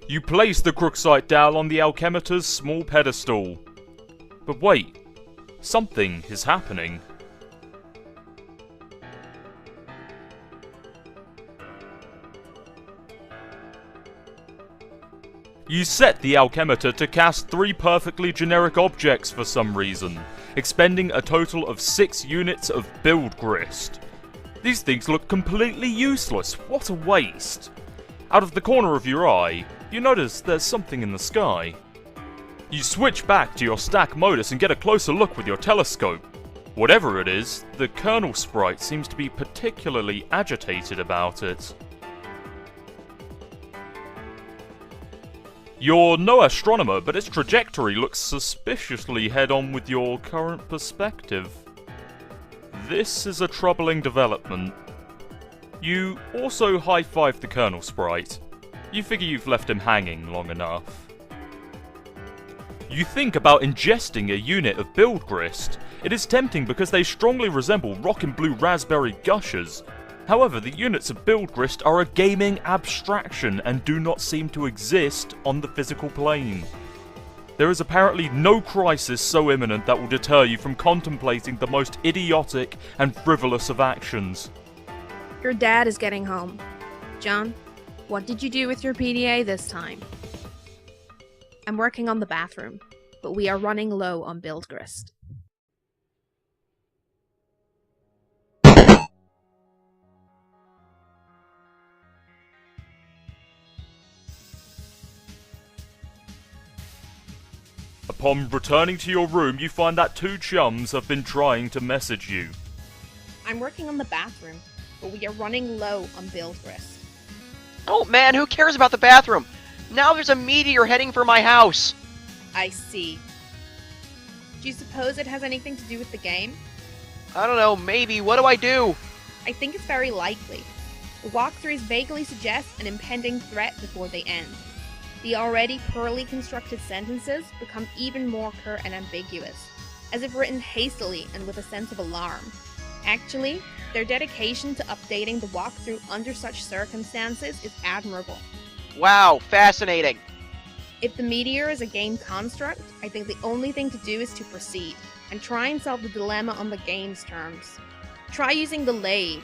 You place the Crooksite Dowel on the Alchemitor's small pedestal. But wait, something is happening. You set the Alchemitor to cast 3 perfectly generic objects for some reason, expending a total of 6 units of build grist. These things look completely useless, what a waste. Out of the corner of your eye, you notice there's something in the sky. You switch back to your stack modus and get a closer look with your telescope. Whatever it is, the kernel sprite seems to be particularly agitated about it. You're no astronomer, but its trajectory looks suspiciously head-on with your current perspective. This is a troubling development. You also high-five the kernel sprite. You figure you've left him hanging long enough. You think about ingesting a unit of build grist. It is tempting because they strongly resemble Rockin' Blue Raspberry Gushers. However, the units of build grist are a gaming abstraction and do not seem to exist on the physical plane. There is apparently no crisis so imminent that will deter you from contemplating the most idiotic and frivolous of actions. Your dad is getting home. John, what did you do with your PDA this time? I'm working on the bathroom, but we are running low on build grist. Upon returning to your room, you find that 2 chums have been trying to message you. I'm working on the bathroom, but we are running low on build grist. Oh man, who cares about the bathroom? Now there's a meteor heading for my house. I see. Do you suppose it has anything to do with the game? I don't know, maybe. What do I do? I think it's very likely. The walkthroughs vaguely suggest an impending threat before they end. The already poorly constructed sentences become even more curt and ambiguous, as if written hastily and with a sense of alarm. Actually, their dedication to updating the walkthrough under such circumstances is admirable. Wow, fascinating. If the meteor is a game construct, I think the only thing to do is to proceed, and try and solve the dilemma on the game's terms. Try using the lathe.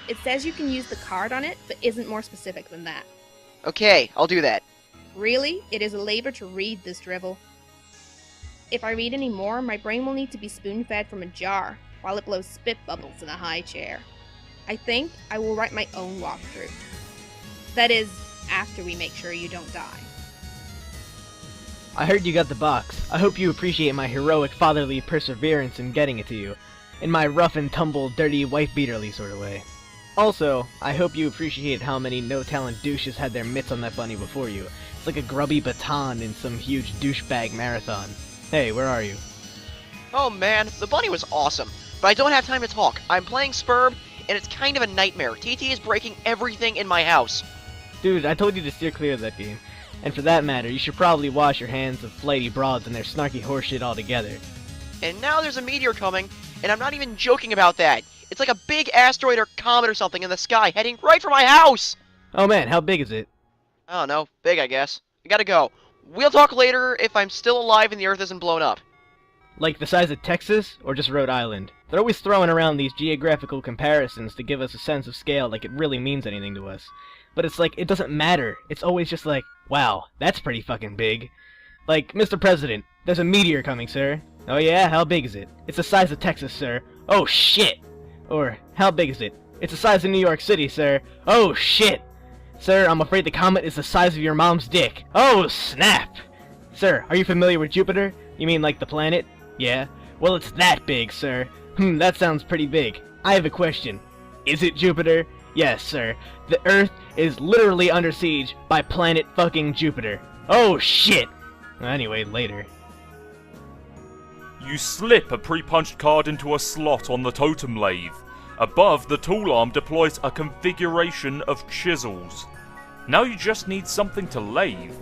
It says you can use the card on it, but isn't more specific than that. Okay, I'll do that. Really, it is a labor to read this drivel. If I read any more, my brain will need to be spoon-fed from a jar, while it blows spit bubbles in a high chair. I think I will write my own walkthrough. That is, after we make sure you don't die. I heard you got the box. I hope you appreciate my heroic fatherly perseverance in getting it to you, in my rough and tumble, dirty, wife-beaterly sort of way. Also, I hope you appreciate how many no-talent douches had their mitts on that bunny before you. It's like a grubby baton in some huge douchebag marathon. Hey, where are you? Oh man, the bunny was awesome, but I don't have time to talk. I'm playing Spurb, and it's kind of a nightmare. TT is breaking everything in my house. Dude, I told you to steer clear of that game. And for that matter, you should probably wash your hands of flighty broads and their snarky horseshit altogether. And now there's a meteor coming, and I'm not even joking about that. It's like a big asteroid or comet or something in the sky heading right for my house! Oh man, how big is it? I don't know. Big, I guess. I gotta go. We'll talk later if I'm still alive and the Earth isn't blown up. Like the size of Texas, or just Rhode Island? They're always throwing around these geographical comparisons to give us a sense of scale like it really means anything to us. But it's like, it doesn't matter. It's always just like, wow, that's pretty fucking big. Like, Mr. President, there's a meteor coming, sir. Oh yeah? How big is it? It's the size of Texas, sir. Oh shit! Or, how big is it? It's the size of New York City, sir. Oh shit! Sir, I'm afraid the comet is the size of your mom's dick. Oh, snap! Sir, are you familiar with Jupiter? You mean like the planet? Yeah? Well, it's that big, sir. That sounds pretty big. I have a question. Is it Jupiter? Yes, sir. The Earth is literally under siege by planet fucking Jupiter. Oh, shit! Anyway, later. You slip a pre-punched card into a slot on the totem lathe. Above, the tool arm deploys a configuration of chisels. Now you just need something to lathe.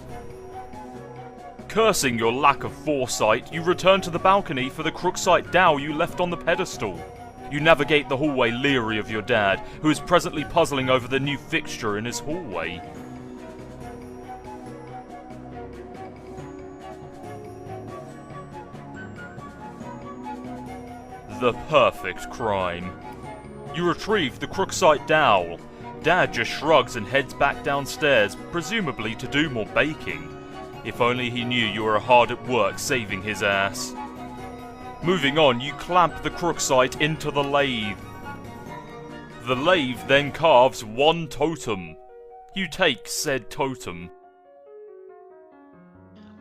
Cursing your lack of foresight, you return to the balcony for the Crooksite Dowel you left on the pedestal. You navigate the hallway leery of your dad, who is presently puzzling over the new fixture in his hallway. The perfect crime. You retrieve the Crooksite dowel. Dad just shrugs and heads back downstairs, presumably to do more baking. If only he knew you were hard at work saving his ass. Moving on, you clamp the Crooksite into the lathe. The lathe then carves one totem. You take said totem.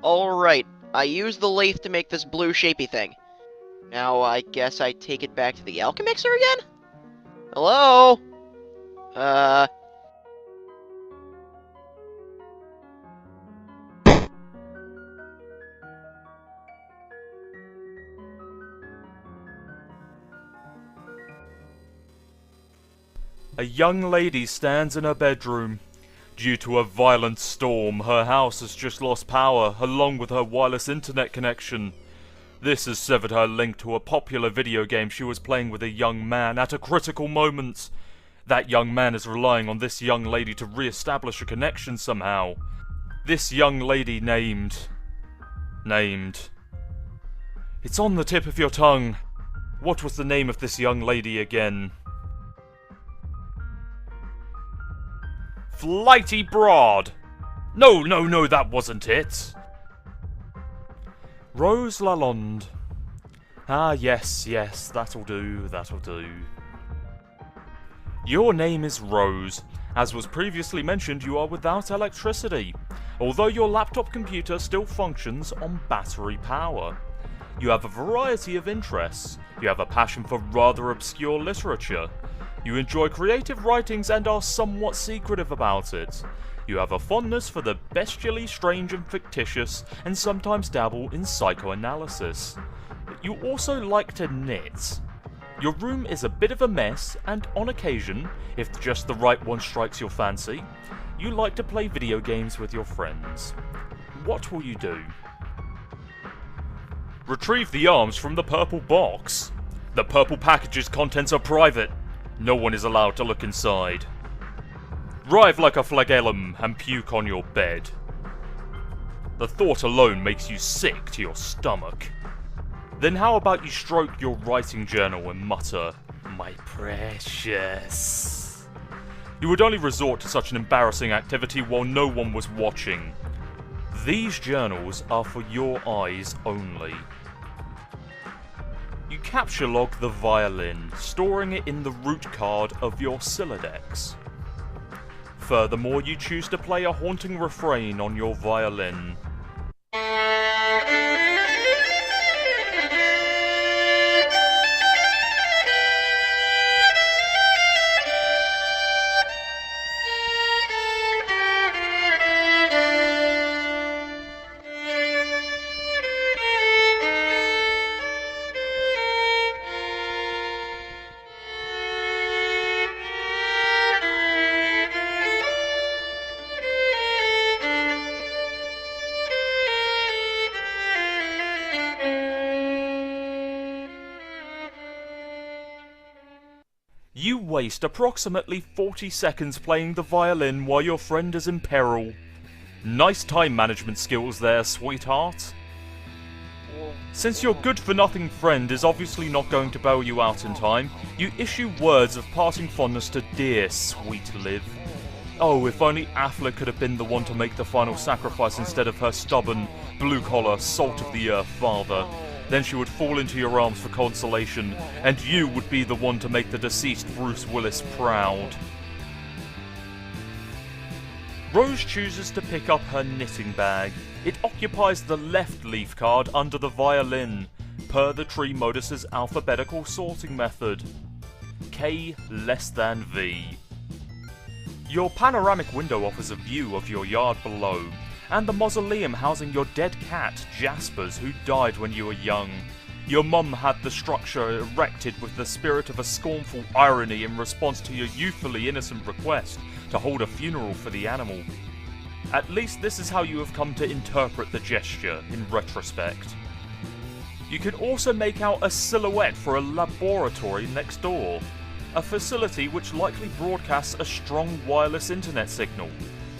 Alright, I used the lathe to make this blue shapey thing. Now I guess I take it back to the alchemixer again? Hello? A young lady stands in her bedroom. Due to a violent storm, her house has just lost power, along with her wireless internet connection. This has severed her link to a popular video game she was playing with a young man at a critical moment. That young man is relying on this young lady to re-establish a connection somehow. This young lady named... It's on the tip of your tongue. What was the name of this young lady again? Flighty Broad! No, that wasn't it. Rose Lalonde. Ah, yes, that'll do. Your name is Rose. As was previously mentioned, you are without electricity, although your laptop computer still functions on battery power. You have a variety of interests. You have a passion for rather obscure literature. You enjoy creative writings and are somewhat secretive about it. You have a fondness for the bestially strange and fictitious, and sometimes dabble in psychoanalysis. You also like to knit. Your room is a bit of a mess, and on occasion, if just the right one strikes your fancy, you like to play video games with your friends. What will you do? Retrieve the arms from the purple box. The purple package's contents are private. No one is allowed to look inside. Writhe like a flagellum and puke on your bed. The thought alone makes you sick to your stomach. Then how about you stroke your writing journal and mutter, "My precious." You would only resort to such an embarrassing activity while no one was watching. These journals are for your eyes only. You capture log the violin, storing it in the root card of your Silodex. Furthermore, you choose to play a haunting refrain on your violin. You waste approximately 40 seconds playing the violin while your friend is in peril. Nice time management skills there, sweetheart. Since your good-for-nothing friend is obviously not going to bail you out in time, you issue words of parting fondness to dear sweet Liv. Oh, if only Affleck could have been the one to make the final sacrifice instead of her stubborn, blue-collar, salt-of-the-earth father. Then she would fall into your arms for consolation, and you would be the one to make the deceased Bruce Willis proud. Rose chooses to pick up her knitting bag. It occupies the left leaf card under the violin, per the tree modus's alphabetical sorting method. K less than V. Your panoramic window offers a view of your yard below, and the mausoleum housing your dead cat, Jaspers, who died when you were young. Your mum had the structure erected with the spirit of a scornful irony in response to your youthfully innocent request to hold a funeral for the animal. At least this is how you have come to interpret the gesture in retrospect. You can also make out a silhouette for a laboratory next door, a facility which likely broadcasts a strong wireless internet signal.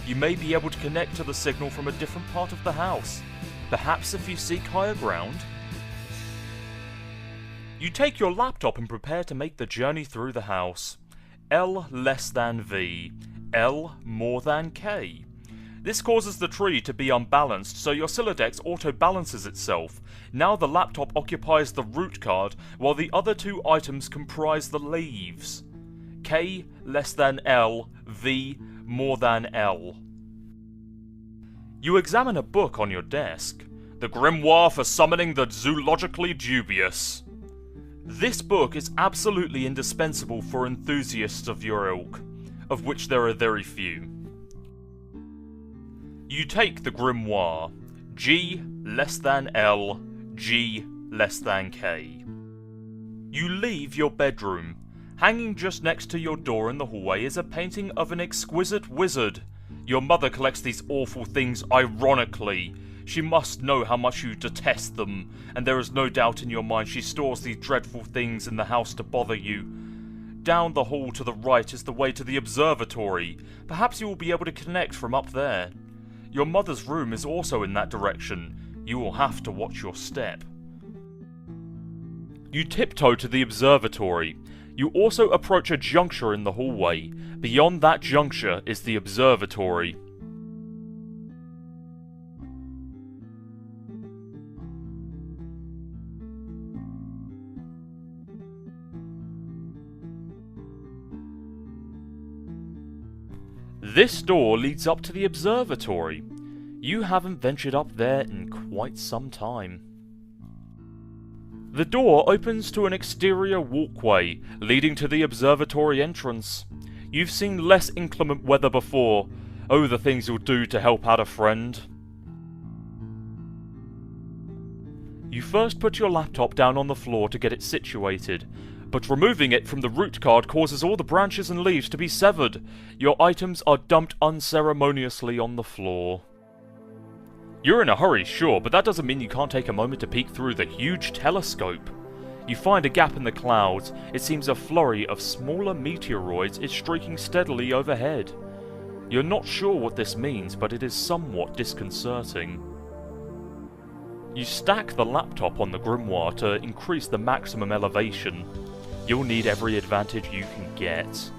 You may be able to connect to the signal from a different part of the house, perhaps if you seek higher ground. You take your laptop and prepare to make the journey through the house. L less than V. L more than K. This causes the tree to be unbalanced, so your Silodex auto-balances itself. Now the laptop occupies the root card, while the other two items comprise the leaves. K less than L, V more than L. You examine a book on your desk. The Grimoire for Summoning the Zoologically Dubious. This book is absolutely indispensable for enthusiasts of your ilk, of which there are very few. You take the Grimoire. G less than L, G less than K. You leave your bedroom. Hanging just next to your door in the hallway is a painting of an exquisite wizard. Your mother collects these awful things ironically. She must know how much you detest them, and there is no doubt in your mind she stores these dreadful things in the house to bother you. Down the hall to the right is the way to the observatory. Perhaps you will be able to connect from up there. Your mother's room is also in that direction. You will have to watch your step. You tiptoe to the observatory. You also approach a juncture in the hallway. Beyond that juncture is the observatory. This door leads up to the observatory. You haven't ventured up there in quite some time. The door opens to an exterior walkway, leading to the observatory entrance. You've seen less inclement weather before. Oh, the things you'll do to help out a friend. You first put your laptop down on the floor to get it situated, but removing it from the root card causes all the branches and leaves to be severed. Your items are dumped unceremoniously on the floor. You're in a hurry, sure, but that doesn't mean you can't take a moment to peek through the huge telescope. You find a gap in the clouds. It seems a flurry of smaller meteoroids is streaking steadily overhead. You're not sure what this means, but it is somewhat disconcerting. You stack the laptop on the Grimoire to increase the maximum elevation. You'll need every advantage you can get.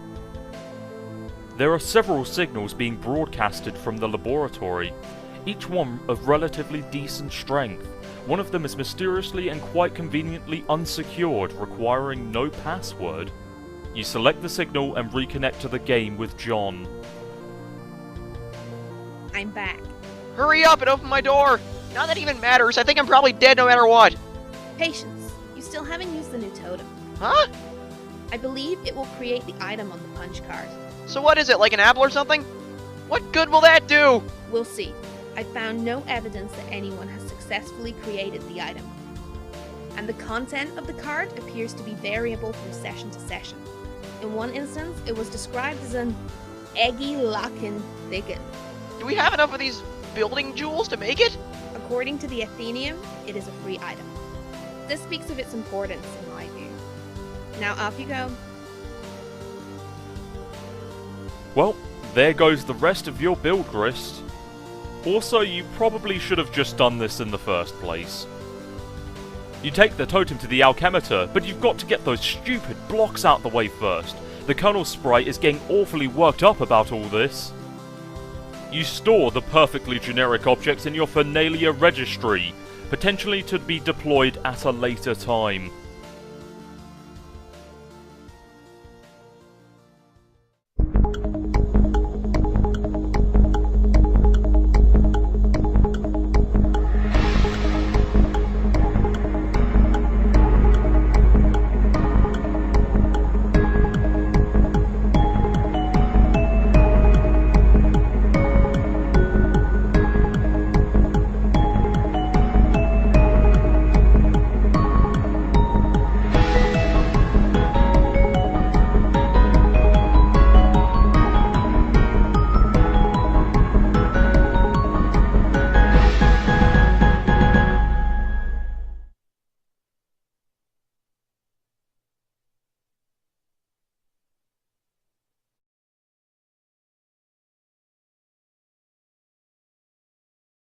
There are several signals being broadcasted from the laboratory, each one of relatively decent strength. One of them is mysteriously and quite conveniently unsecured, requiring no password. You select the signal and reconnect to the game with John. I'm back. Hurry up and open my door! Not that it even matters, I think I'm probably dead no matter what. Patience. You still haven't used the new totem. Huh? I believe it will create the item on the punch card. So what is it, like an apple or something? What good will that do? We'll see. I found no evidence that anyone has successfully created the item. And the content of the card appears to be variable from session to session. In one instance, it was described as an eggy lockin' thiggin. Do we have enough of these building jewels to make it? According to the Athenium, it is a free item. This speaks of its importance, in my view. Now off you go. Well, there goes the rest of your build grist. Also, you probably should have just done this in the first place. You take the totem to the alchemitor, but you've got to get those stupid blocks out the way first. The Colonel Sprite is getting awfully worked up about all this. You store the perfectly generic objects in your Fernalia registry, potentially to be deployed at a later time.